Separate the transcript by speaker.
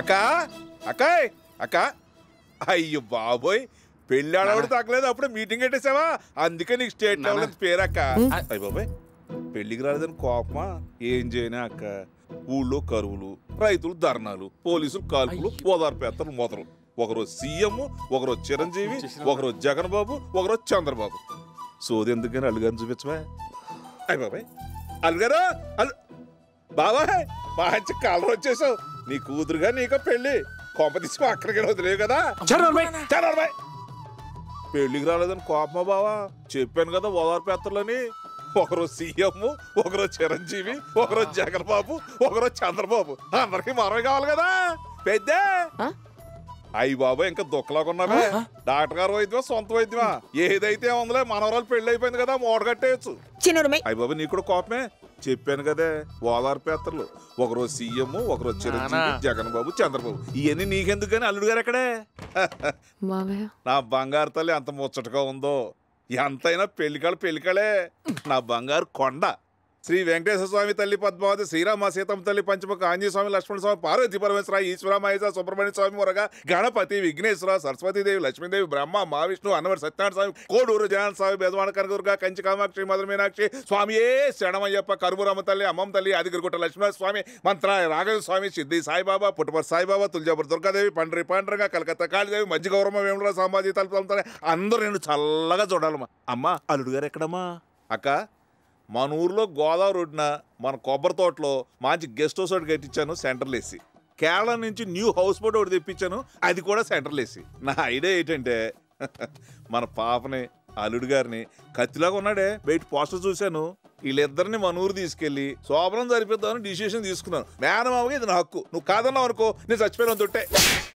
Speaker 1: అక్క అక్కాయ్ అక్క అయ్యో బాబోయ్ పెళ్లి ఆడవాడు తగ్గలేదు అప్పుడే మీటింగ్ పెట్టేసావా అందుకే నీకు స్టేట్ లెవెల్ పేరు అక్క అయ్య బాబోయ్ పెళ్లికి రాలేదని కోపమా ఏం చేయనా అక్క ఊళ్ళో కరువులు రైతులు ధర్నాలు పోలీసులు కాల్పులు ఓదార్పేత్తలు మొదలు ఒకరోజు సీఎం ఒకరోజు చిరంజీవి ఒకరోజు జగన్ బాబు ఒకరోజు చంద్రబాబు సోది ఎందుకని అల్లుగారిని చూపించవా అయ్య బాబాయ్ అల్లుగారు బాబాయ్ మంచి కలర్ వచ్చేసావు నీ కూతురుగా నీకో పెళ్లి కొంప తీసుకో అక్కడికి వదిలేవు కదా పెళ్లికి రాలేదని కోపమా బావా చెప్పాను కదా ఓదార్పేత్తలని ఒకరోజు సీఎం ఒకరోజు చిరంజీవి ఒకరోజు జగన్ బాబు ఒకరోజు చంద్రబాబు అందరికి మనమే కావాలి కదా పెద్ద అయ్యి బాబా ఇంకా దుఃఖలాగున్నావే డాక్టర్ గారు వైద్యమా సొంత వైద్యమా ఏదైతే ఉందిలే మనవరాలు పెళ్లి అయిపోయింది కదా మూట కట్టేయచ్చు అయ్యి బాబా నీకు కూడా కోపమే చెప్పాను కదే ఓదార్పేత్తలు ఒకరోజు సీఎం ఒకరోజు చిరంజీవి జగన్ బాబు చంద్రబాబు ఇవన్నీ నీకెందుకు కానీ అల్లుడు గారు ఎక్కడే నా బంగారు తల్లి ఎంత ముచ్చటగా ఉందో ఎంతైనా పెళ్లికళే నా బంగారు కొండ శ్రీ వెంకటేశ్వర స్వామి తల్లి పద్మావతి శ్రీరామ సీతమ్మ తల్లి పంచముఖ ఆంజనేయ స్వామి లక్ష్మణ స్వామి పార్వతీ పరమేశ్వర ఈశ్వర మహేశ్వర సుబ్రహ్మణ్య స్వామి మురగా గణపతి విఘ్నేశ్వర సరస్వతీదేవి లక్ష్మీదేవి బ్రహ్మ మహావిష్ణు అన్నవరి సత్యనారాయణ స్వామి కోడూరు జగన్ స్వామి బెజవాడ కనకదుర్గ కంచి కామాక్షి మధుర మీనాక్షి స్వామియే శరణమయ్యప్ప కరుమూరమ్మ తల్లి అమ్మమ్మ తల్లి ఆదిగిరిగుట్ట లక్ష్మణ స్వామి మంత్ర రాఘవ స్వామి సిద్ధి సాయిబాబా పుట్టపర్తి సాయిబాబా తులజాపుర దుర్గాదేవి పండ్రి పాండ్రంగా కలకత్తా కాళీదేవి మధ్య గౌరమ్మ వేముల సాంబాజీ తలుపు అందరూ నేను చల్లగా చూడాలమ్మా అమ్మా అల్లుడు గారు ఎక్కడమ్మా అక్క మన ఊర్లో గోదావరి ఒడ్డున మన కొబ్బరి తోటలో మంచి గెస్ట్ హౌస్ ఒకటి కట్టించాను సెంటర్లు వేసి కేరళ నుంచి న్యూ హౌస్ బోట్ ఒకటి తెప్పించాను అది కూడా సెంటర్లు వేసి నా ఐడియా ఏంటంటే మన పాపని అల్లుడు గారిని కత్తిలాగా ఉన్నాడే బయట పోస్టర్ చూశాను వీళ్ళిద్దరిని మన ఊరు తీసుకెళ్లి శోభనం జరిపిద్దామని డిసిషన్ తీసుకున్నాను మేనమామగా ఇది నా హక్కు నువ్వు కాదన్నావు అనుకో నేను చచ్చిపోయిన తొట్టే